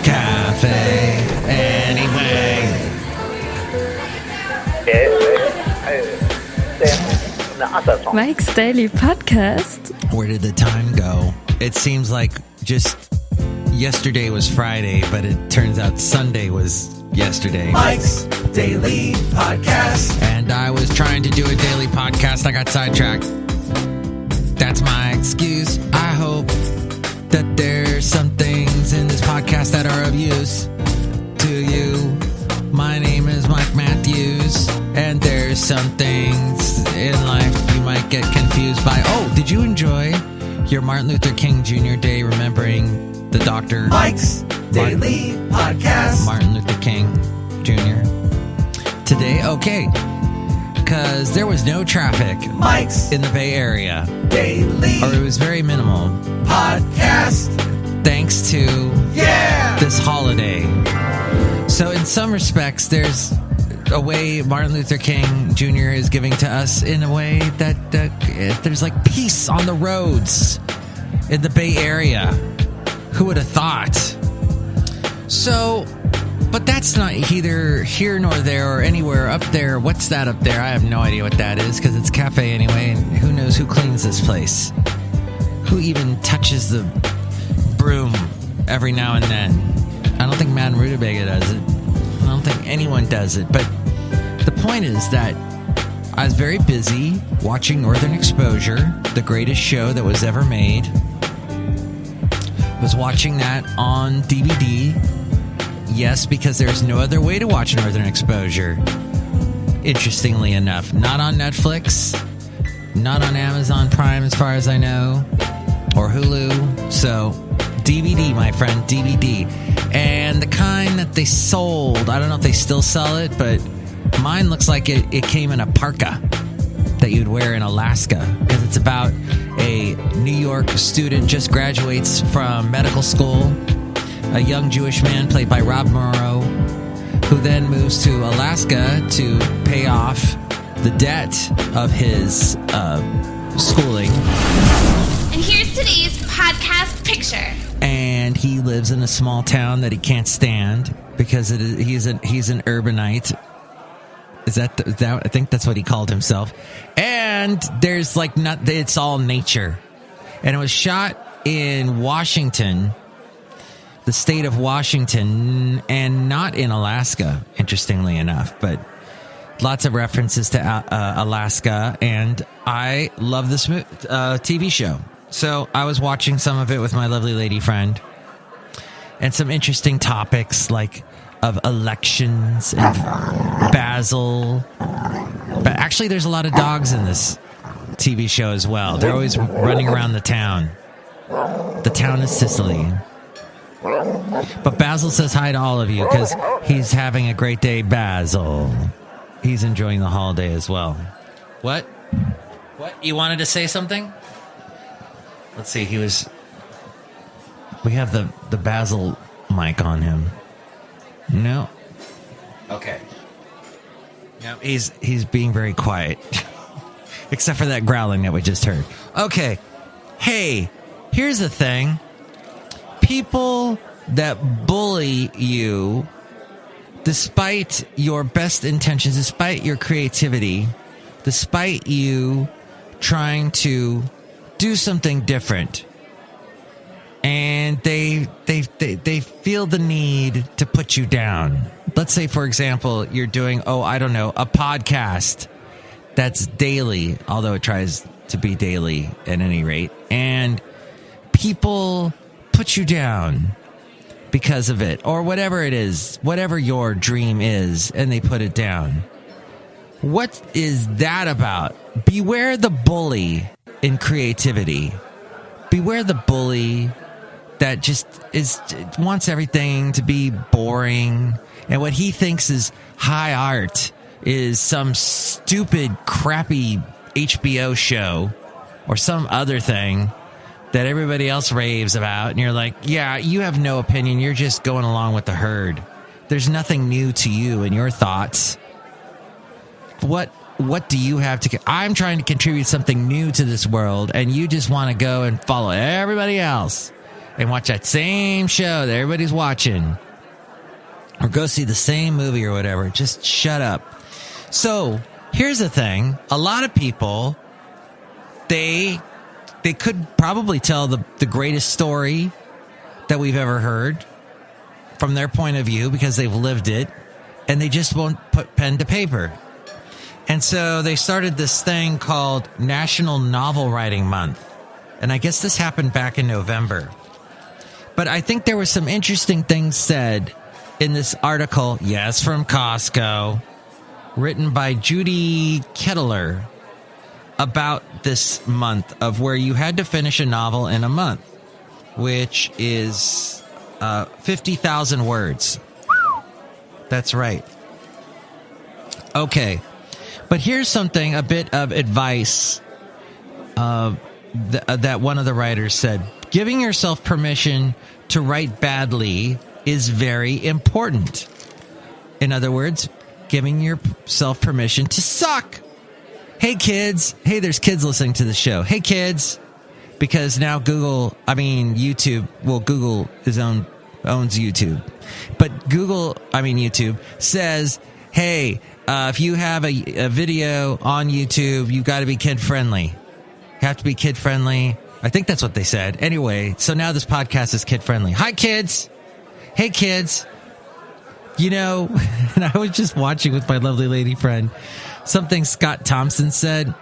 cafe anyway. Mike's Daily Podcast. Where did the time go? It seems like just yesterday was Friday, but it turns out Sunday was yesterday. Mike's Daily Podcast. And I was trying to do a daily podcast. I got sidetracked. That's my excuse. I hope that there's some things in this podcast that are of use to you. My name is Mike Matthews, and there's some things in life you might get confused by. Oh, did you enjoy your Martin Luther King Jr. Day remembering the doctor? Mike's Daily Podcast. Martin Luther King Jr. Today, okay, because there was no traffic Mike's in the Bay Area. Daily Or it was very minimal. Podcast. Thanks to this holiday. So in some respects, there's a way Martin Luther King Jr. is giving to us in a way that there's like peace on the roads in the Bay Area. Who would have thought? So, but that's not either here nor there or anywhere up there. What's that up there? I have no idea what that is because it's cafe anyway, and who knows who cleans this place? Who even touches the broom every now and then? I don't think Madden Rutabaga does it. I don't think anyone does it. But the point is that I was very busy watching Northern Exposure, the greatest show that was ever made. Was watching that on DVD. Yes, because there's no other way to watch Northern Exposure. Interestingly enough. Not on Netflix. Not on Amazon Prime as far as I know. Or Hulu. So, DVD, my friend. DVD. And the kind that they sold, I don't know if they still sell it, but mine looks like it came in a parka that you'd wear in Alaska. Because it's about a New York student just graduates from medical school. A young Jewish man played by Rob Morrow, who then moves to Alaska to pay off the debt of his schooling. And here's today's podcast picture. And he lives in a small town that he can't stand because he's an urbanite. Is that I think that's what he called himself. And there's like it's all nature. And it was shot in Washington, the state of Washington, and not in Alaska, interestingly enough. But lots of references to Alaska, and I love this TV show. So I was watching some of it with my lovely lady friend, and some interesting topics like of elections and Basil. But actually, there's a lot of dogs in this TV show as well. They're always running around the town. The town is Sicily. But Basil says hi to all of you because he's having a great day. Basil. He's enjoying the holiday as well. What? You wanted to say something? Let's see. We have the Basil mic on him. No. Okay. No, he's being very quiet. Except for that growling that we just heard. Okay. Hey, here's the thing. People that bully you, despite your best intentions, despite your creativity, despite you trying to do something different, and they feel the need to put you down. Let's say, for example, you're doing, a podcast that's daily, although it tries to be daily at any rate, and people put you down because of it, or whatever it is, whatever your dream is, and they put it down. What is that about? Beware the bully in creativity. Beware the bully that just wants everything to be boring, and what he thinks is high art is some stupid, crappy HBO show or some other thing that everybody else raves about, and you're like, yeah, you have no opinion. You're just going along with the herd. There's nothing new to you and your thoughts. What do you have to... I'm trying to contribute something new to this world, and you just want to go and follow everybody else. and watch that same show that everybody's watching, or go see the same movie or whatever. Just shut up. So here's the thing. A lot of people, they could probably tell the greatest story that we've ever heard from their point of view because they've lived it, and they just won't put pen to paper. And so they started this thing called National Novel Writing Month. And I guess this happened back in November. But I think there were some interesting things said in this article, yes, from Costco, written by Judy Kettler, about this month of where you had to finish a novel in a month, which is 50,000 words. That's right. Okay. But here's something, a bit of advice that one of the writers said. Giving yourself permission to write badly is very important. In other words, giving yourself permission to suck. Hey, kids. Hey, there's kids listening to the show. Hey, kids. Because now Google owns YouTube. But YouTube says, hey, if you have a video on YouTube, you've got to be kid-friendly. You have to be kid-friendly. I think that's what they said. Anyway, so now this podcast is kid-friendly. Hi, kids. Hey, kids. You know, and I was just watching with my lovely lady friend something Scott Thompson said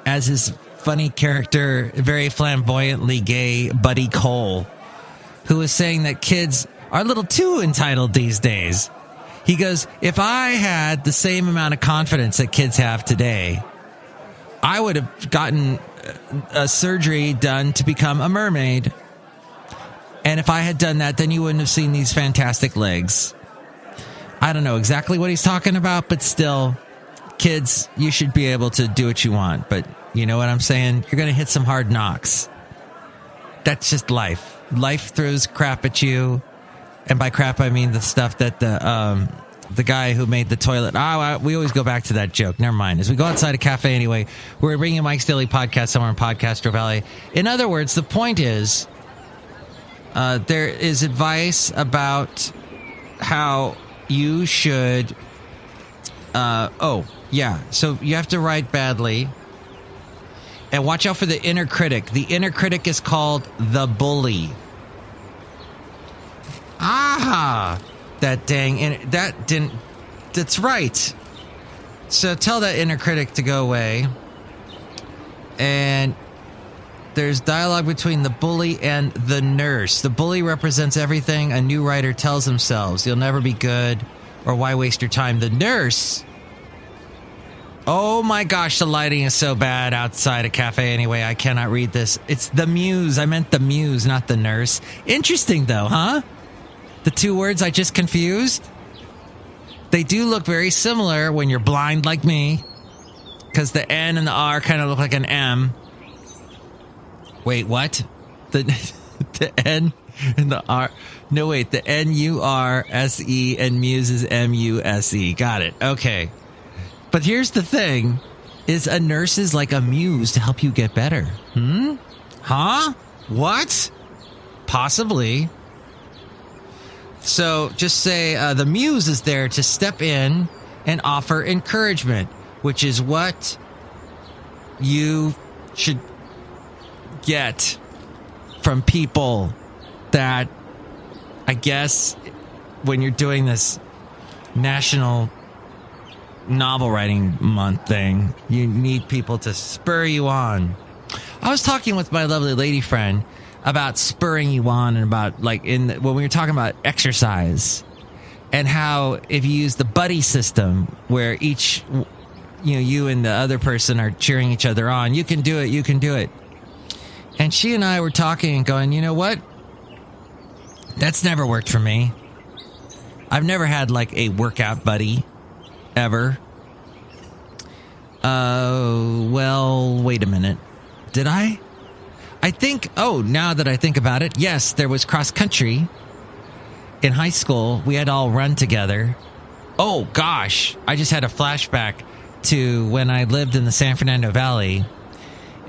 as his funny character, very flamboyantly gay Buddy Cole, who was saying that kids are a little too entitled these days. He goes, if I had the same amount of confidence that kids have today, I would have gotten a surgery done to become a mermaid. And if I had done that, then you wouldn't have seen these fantastic legs. I don't know exactly what he's talking about, but still, kids, you should be able to do what you want. But you know what I'm saying? You're going to hit some hard knocks. That's just life. Life throws crap at you. And by crap, I mean the stuff that the guy who made the toilet. We always go back to that joke. Never mind. As we go outside a cafe anyway, we're bringing Mike's Daily Podcast somewhere in Podcastro Valley. In other words, the point is, there is advice about how you should. So you have to write badly. And watch out for the inner critic. The inner critic is called the bully. That's right. So tell that inner critic to go away. And there's dialogue between the bully and the nurse. The bully represents everything a new writer tells themselves. You'll never be good, or why waste your time? The nurse. Oh my gosh, the lighting is so bad outside a cafe anyway. I cannot read this. It's the Muse. I meant the Muse, not the nurse. Interesting though, huh? The two words I just confused? They do look very similar when you're blind like me, because the N and the R kind of look like an M. Wait, what? The N and the R. No, wait, the N-U-R-S-E and Muse is M-U-S-E. Got it. Okay. But here's the thing, is a nurse is like a muse to help you get better. Huh? What? Possibly. So just say the muse is there to step in and offer encouragement, which is what you should get from people that, I guess, when you're doing this National Novel Writing Month thing, you need people to spur you on. I was talking with my lovely lady friend about spurring you on, and about when we were talking about exercise, and how if you use the buddy system where each, you and the other person are cheering each other on, you can do it, you can do it. And she and I were talking and going, you know what? That's never worked for me. I've never had a workout buddy. Ever. Well, wait a minute. Did I? I think, now that I think about it, yes, there was cross country in high school. We had all run together. Oh, gosh. I just had a flashback to when I lived in the San Fernando Valley,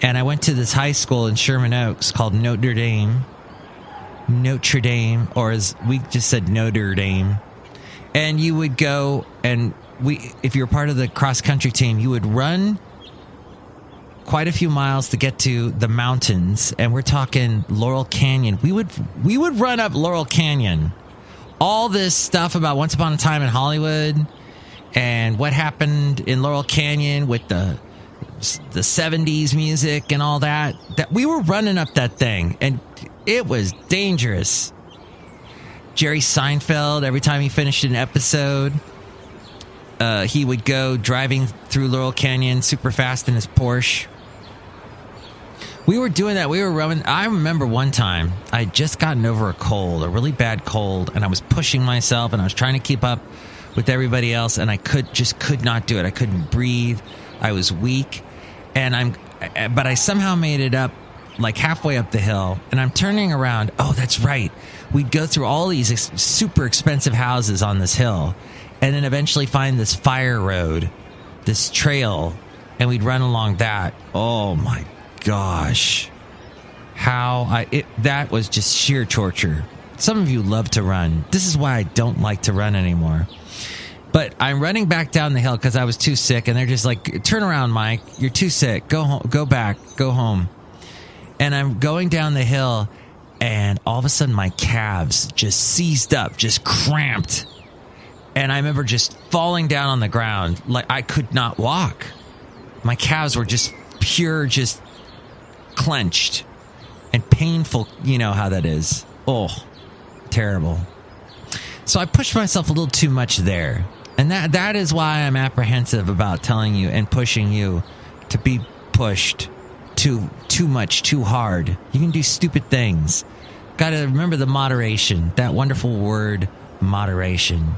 and I went to this high school in Sherman Oaks called Notre Dame. Notre Dame, or as we just said, Notre Dame. And you would go and if you're part of the cross country team, you would run quite a few miles to get to the mountains. And we're talking Laurel Canyon. We would run up Laurel Canyon. All this stuff about Once Upon a Time in Hollywood and what happened in Laurel Canyon with the 70s music and all that we were running up that thing, and it was dangerous. Jerry Seinfeld, every time he finished an episode, he would go driving through Laurel Canyon super fast in his Porsche. We were doing that. We were running. I remember one time I had just gotten over a really bad cold, and I was pushing myself, and I was trying to keep up with everybody else, and I could not do it. I couldn't breathe. I was weak, but I somehow made it up, like halfway up the hill, and I'm turning around. Oh, that's right. We'd go through all these super expensive houses on this hill, and then eventually find this fire road, this trail, and we'd run along that. Oh my gosh. That was just sheer torture. Some of you love to run. This is why I don't like to run anymore. But I'm running back down the hill because I was too sick, and they're just like, turn around, Mike. You're too sick. Go home. Go back. Go home. And I'm going down the hill, and all of a sudden my calves just seized up, just cramped. And I remember just falling down on the ground. Like I could not walk. My calves were just just clenched and painful. You know how that is. Oh, terrible. So I pushed myself a little too much there. And that is why I'm apprehensive about telling you and pushing you to be pushed too much, too hard. You can do stupid things. Got to remember the moderation, that wonderful word, moderation.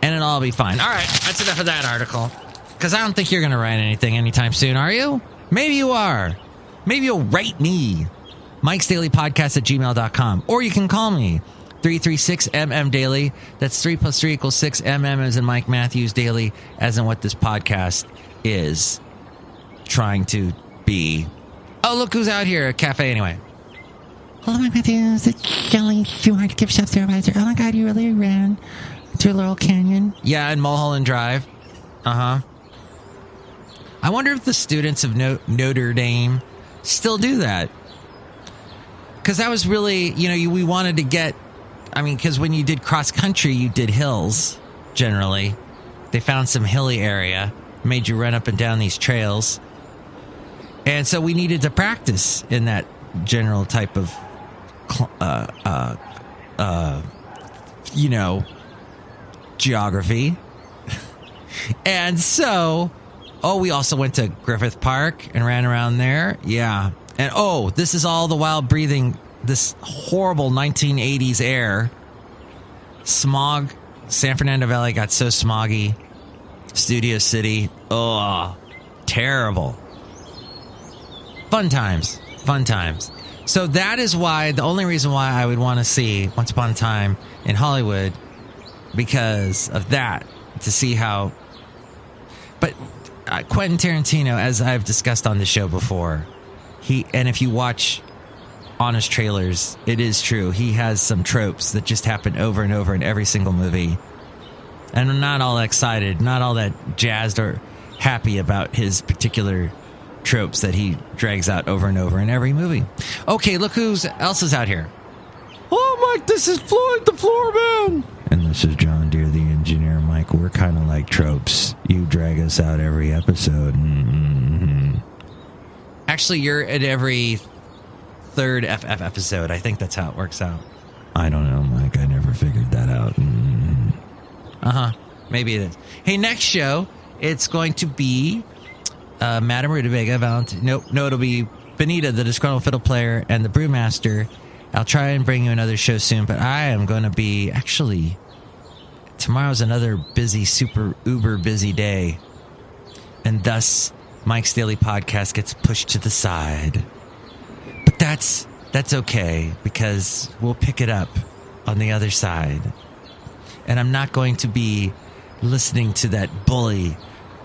And it'll all be fine. All right, that's enough of that article. Because I don't think you're going to write anything anytime soon, are you? Maybe you are. Maybe you'll write me. MikesDailyPodcast@gmail.com. Or you can call me. 336MM Daily. That's 3 + 3 = 6. MM as in Mike Matthews Daily, as in what this podcast is trying to be. Oh, look who's out here. A cafe anyway. Hello, Mike Matthews. It's Chely Shoehart, gift shop supervisor. Oh my God, you really ran through Laurel Canyon? Yeah, and Mulholland Drive. Uh-huh. I wonder if the students of Notre Dame still do that. Because that was really, we wanted to get... because when you did cross country, you did hills, generally. They found some hilly area, made you run up and down these trails. And so we needed to practice in that general type of, geography. And so, we also went to Griffith Park and ran around there. Yeah. And this is all the while breathing this horrible 1980s air. Smog. San Fernando Valley got so smoggy. Studio City. Oh, terrible. Fun times. So that is why, the only reason why I would want to see Once Upon a Time in Hollywood, because of that, to see how... But Quentin Tarantino, as I've discussed on the show before, and if you watch honest trailers, it is true. He has some tropes that just happen over and over in every single movie. And I'm not all excited, not all that jazzed or happy about his particular tropes that he drags out over and over in every movie. Okay, look who else is out here. Oh, Mike, this is Floyd the Floorman. And this is John Deere, the engineer. Mike, we're kind of like tropes. You drag us out every episode. Mm-hmm. Actually, you're at every third FF episode. I think that's how it works out. I don't know, Mike. I never figured that out. Mm-hmm. Uh-huh. Maybe it is. Hey, next show, it's going to be Madame Rutabaga, Valentine. No, it'll be Benita, the Disgruntled Fiddle Player, and the Brewmaster. I'll try and bring you another show soon, but I am going to be... Actually, tomorrow's another busy, super uber busy day. And thus, Mike's Daily Podcast gets pushed to the side. But that's okay, because we'll pick it up on the other side. And I'm not going to be listening to that bully,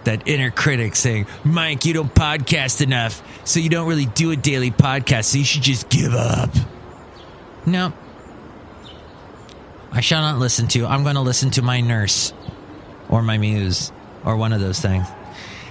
that inner critic saying, Mike, you don't podcast enough, so you don't really do a daily podcast, so you should just give up. No. I shall not listen to. I'm going to listen to my nurse or my muse or one of those things.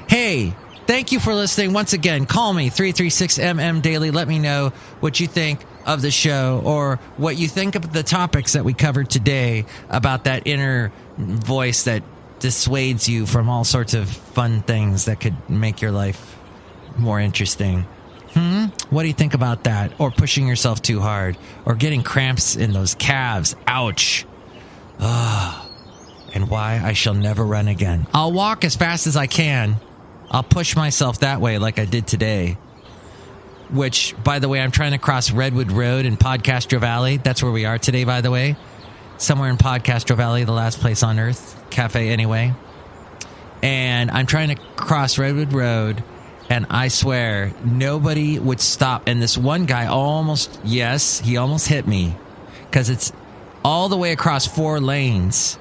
Hey, thank you for listening. Once again, call me 336MM Daily. Let me know what you think of the show or what you think of the topics that we covered today about that inner voice that dissuades you from all sorts of fun things that could make your life more interesting. What do you think about that? Or pushing yourself too hard or getting cramps in those calves. Ouch. And why I shall never run again. I'll walk as fast as I can. I'll push myself that way like I did today. Which, by the way, I'm trying to cross Redwood Road in Podcastro Valley. That's where we are today, by the way. Somewhere in Podcastro Valley, the last place on earth. Cafe, anyway. And I'm trying to cross Redwood Road, and I swear, nobody would stop. And this one guy he almost hit me. Because it's all the way across 4 lanes.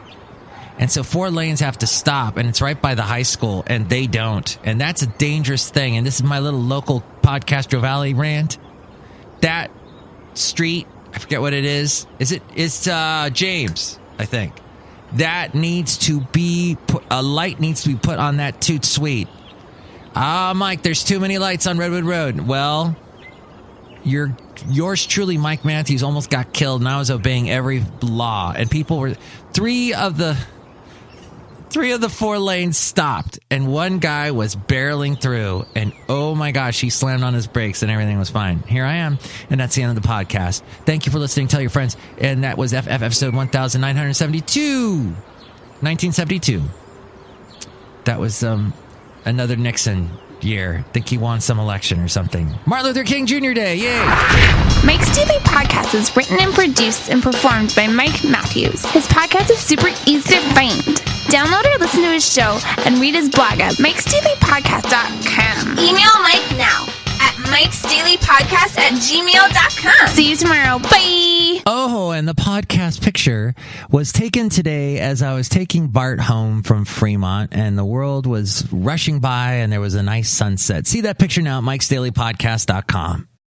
And so 4 lanes have to stop, and it's right by the high school, and they don't. And that's a dangerous thing. And this is my little local Podcastro Valley rant. That street, I forget what it is. It's James, I think. That needs to be a light needs to be put on that toot sweet. Mike, there's too many lights on Redwood Road. Well, yours truly, Mike Matthews, almost got killed, and I was obeying every law. And people were... Three of the 4 lanes stopped, and one guy was barreling through, and oh my gosh, he slammed on his brakes, and everything was fine. Here I am, and that's the end of the podcast. Thank you for listening. Tell your friends. And that was FF episode 1972. 1972. That was another Nixon year. I think he won some election or something. Martin Luther King Jr. Day. Yay! Mike's Daily Podcast is written and produced and performed by Mike Matthews. His podcast is super easy to find. Download or listen to his show and read his blog at MikesDailyPodcast.com. Email Mike now at MikesDailyPodcast@gmail.com. See you tomorrow. Bye! Oh, and the podcast picture was taken today as I was taking Bart home from Fremont, and the world was rushing by, and there was a nice sunset. See that picture now at MikesDailyPodcast.com.